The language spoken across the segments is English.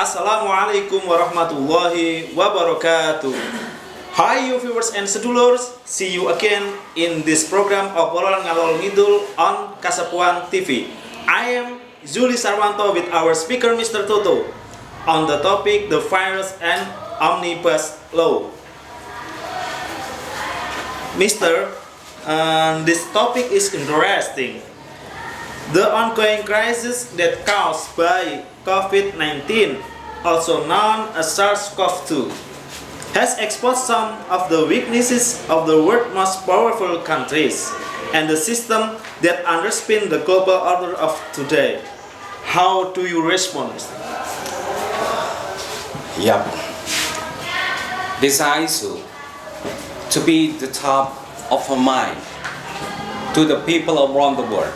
Assalamualaikum warahmatullahi wabarakatuh. Hi you viewers and sedulurs, see you again in this program of Obrolan Ngalor Ngidul on Kasapuan TV. I am Zuli Sarwanto with our speaker Mr. Toto on the topic the Virus and Omnibus Law. Mr. This topic is interesting. The ongoing crisis that caused by COVID-19, also known as SARS-CoV-2, has exposed some of the weaknesses of the world's most powerful countries and the system that underpin the global order of today. How do you respond? Yep. This issue to be the top of mind to the people around the world.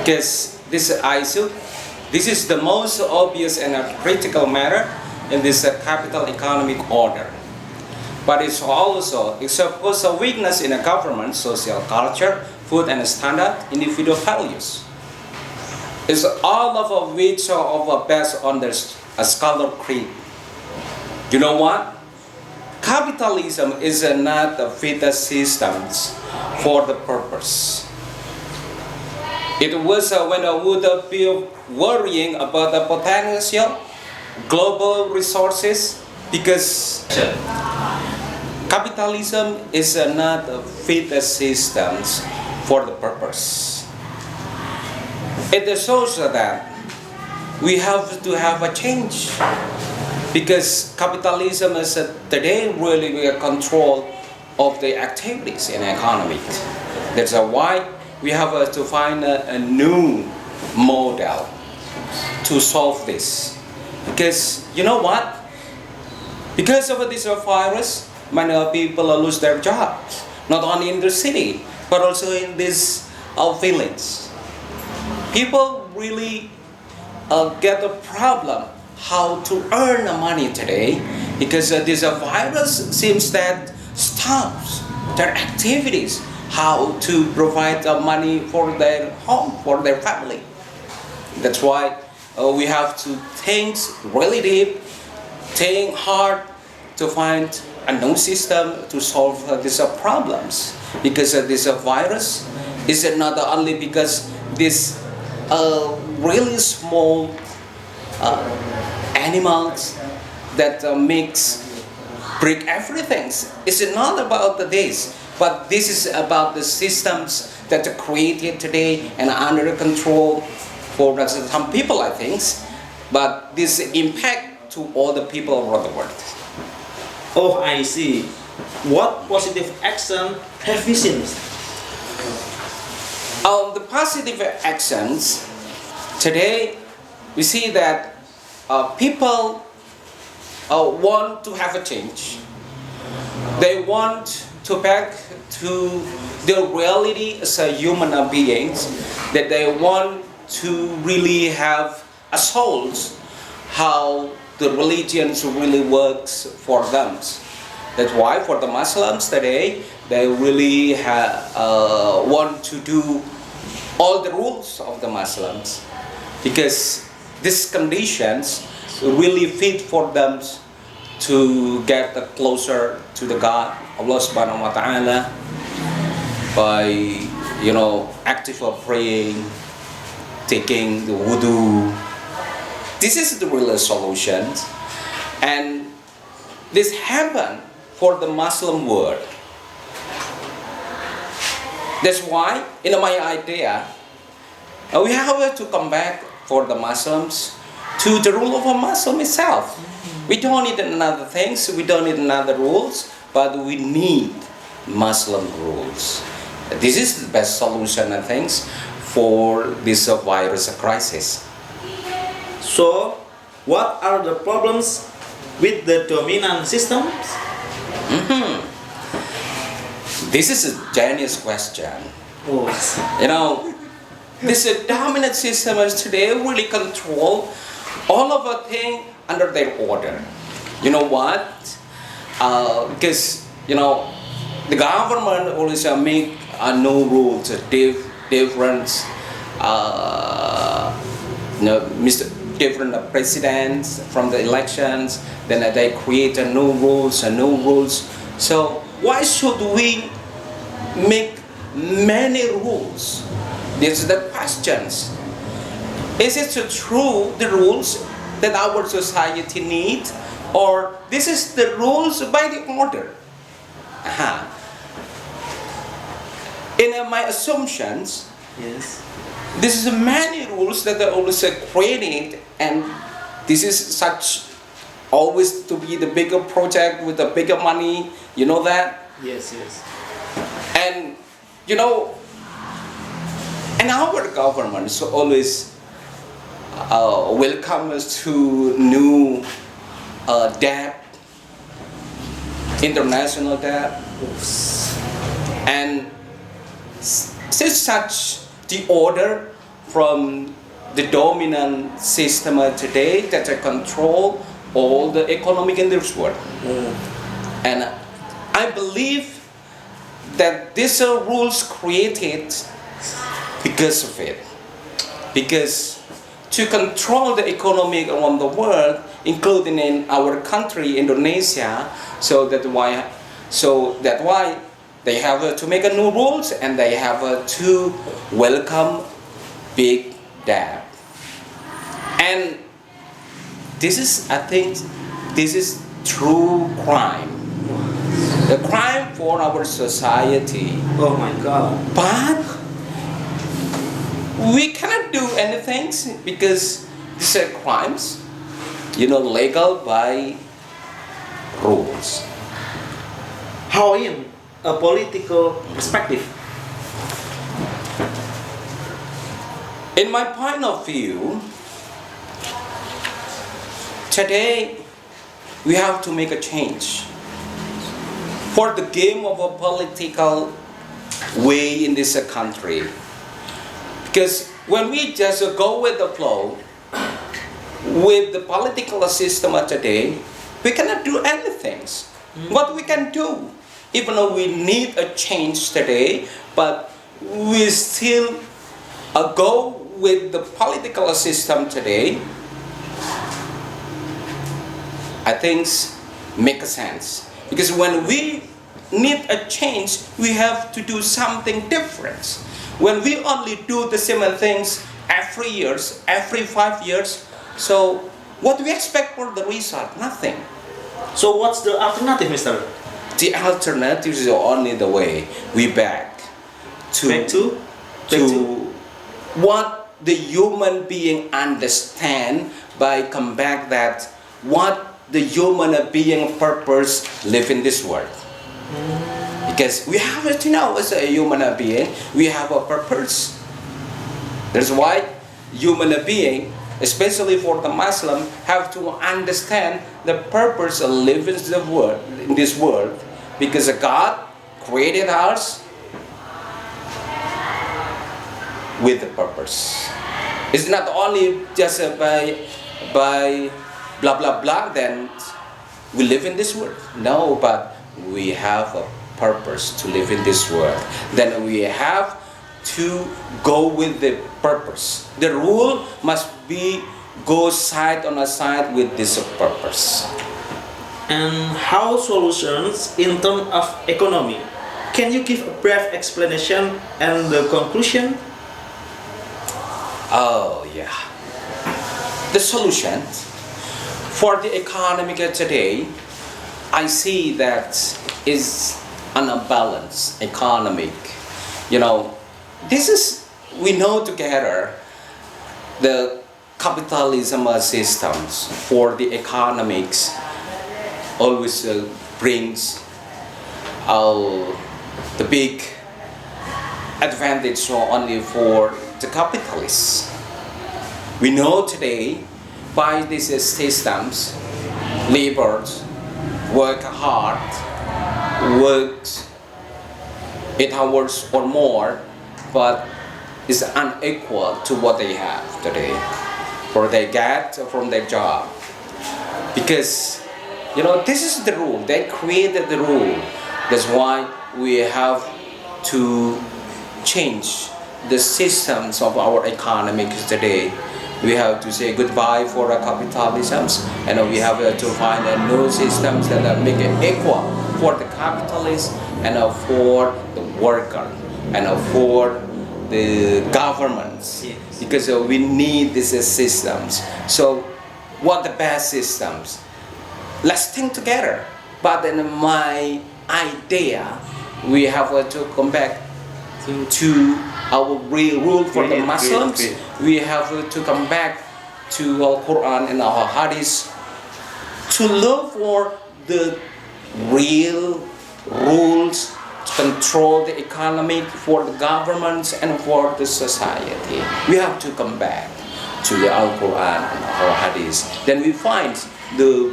Because this is the most obvious and critical matter in this capital economic order. But it's supposed a weakness in a government, social culture, food and standard, individual values. It's all of which are based on a scholar creed. You know what? Capitalism is not a fit systems for the purpose. It was when I would be worrying about the potential global resources because capitalism is not a fit systems for the purpose. It shows that we have to have a change because capitalism is today really we control of the activities in the economy. That's why we have to find a new model to solve this. Because you know what? Because of this virus, many people lose their jobs. Not only in the city, but also in this village. People really get a problem how to earn money today because this virus seems that stops their activities, how to provide money for their home, for their family. That's why we have to think really deep, think hard to find a new system to solve these problems. Because this virus is not only because this really small animals that break everything. It's not about this, but this is about the systems that are created today and under control for some people, I think. But this impact to all the people around the world. Oh, I see. What positive action have you seen? The positive actions today, we see that people want to have a change. They want to back to their reality as a human beings, that they want to really have a soul how the religions really works for them. That's why for the Muslims today, they really want to do all the rules of the Muslims because these conditions really fit for them to get closer to the God, Allah subhanahu wa ta'ala, by active praying, taking the wudu. This is the real solution, and this happened for the Muslim world. That's why, in my idea, we have to come back for the Muslims to the rule of a Muslim itself. We don't need another things, we don't need another rules, but we need Muslim rules. This is the best solution, I think, for this virus crisis. So, what are the problems with the dominant systems? This is a genius question. Oh. This dominant systems today really control all of the things under their order. You know what? Because the government always make no rules, different different presidents from the elections, then they create a new rules and new rules. So why should we make many rules? These are the questions. Is it true the rules that our society needs, or this is the rules by the order? In my assumptions, Yes. this is many rules that are always created, and this is such always to be the bigger project with the bigger money, you know that? Yes, yes. And you know, and our government is always welcome us to new debt, international debt, and since such the order from the dominant system today that control all the economic in this world. And I believe that these are rules created because of it. Because to control the economy around the world, including in our country, Indonesia, so that why they have to make a new rules, and they have to welcome big debt. And this is, I think, this is true crime. The crime for our society. Oh my God. But we cannot do anything because these are crimes, legal by rules. How in a political perspective? In my point of view, today we have to make a change for the game of a political way in this country. Because when we just go with the flow, with the political system of today, we cannot do anything. What we can do, even though we need a change today, but we still go with the political system today, I think make sense. Because when we need a change, we have to do something different. When we only do the same things every 5 years, so what do we expect for the result? Nothing. So what's the alternative, Mister? The alternative is only the way we back to what the human being understand by come back that what the human being purpose live in this world. Because we have to know as a human being, we have a purpose. That's why human being, especially for the Muslim, have to understand the purpose of living in this world, because God created us with a purpose. It's not only just by blah blah blah then we live in this world. No, but we have a purpose to live in this world. Then we have to go with the purpose. The rule must be go side on a side with this purpose. And how solutions in terms of economy? Can you give a brief explanation and the conclusion? Oh yeah. The solution for the economy today, I see that is unbalanced economic. This is, we know together the capitalism systems for the economics always brings the big advantage only for the capitalists. We know today by these systems, laborers work hard, works 8 hours or more, but is unequal to what they have today, or they get from their job. Because this is the rule. They created the rule. That's why we have to change the systems of our economy today. We have to say goodbye for the capitalisms, and we have to find a new systems that make it equal for the capitalist and for the worker and for the governments. Yes. Because we need these systems. So, what the best systems? Let's think together. But in my idea, we have to come back to our real rule for the Muslims. We have to come back to our Quran and our Hadith to look for the real rules to control the economy for the governments and for the society. We have to come back to the Al-Quran and our Hadith. Then we find the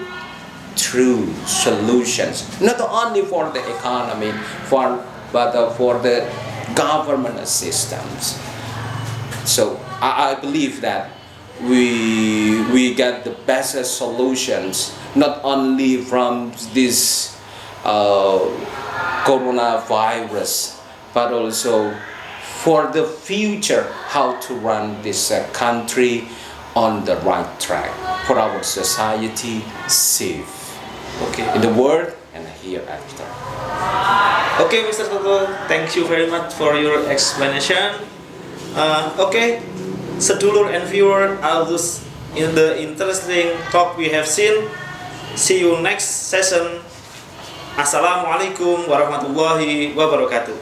true solutions, not only for the economy, but for the government systems. So I believe that we get the best solutions not only from this coronavirus, but also for the future, how to run this country on the right track for our society safe. Okay. In the world and hereafter. Okay, Mr. Toto, thank you very much for your explanation. Okay, sedulur and viewer, all those in the interesting talk we have seen. See you next session. Assalamualaikum warahmatullahi wabarakatuh.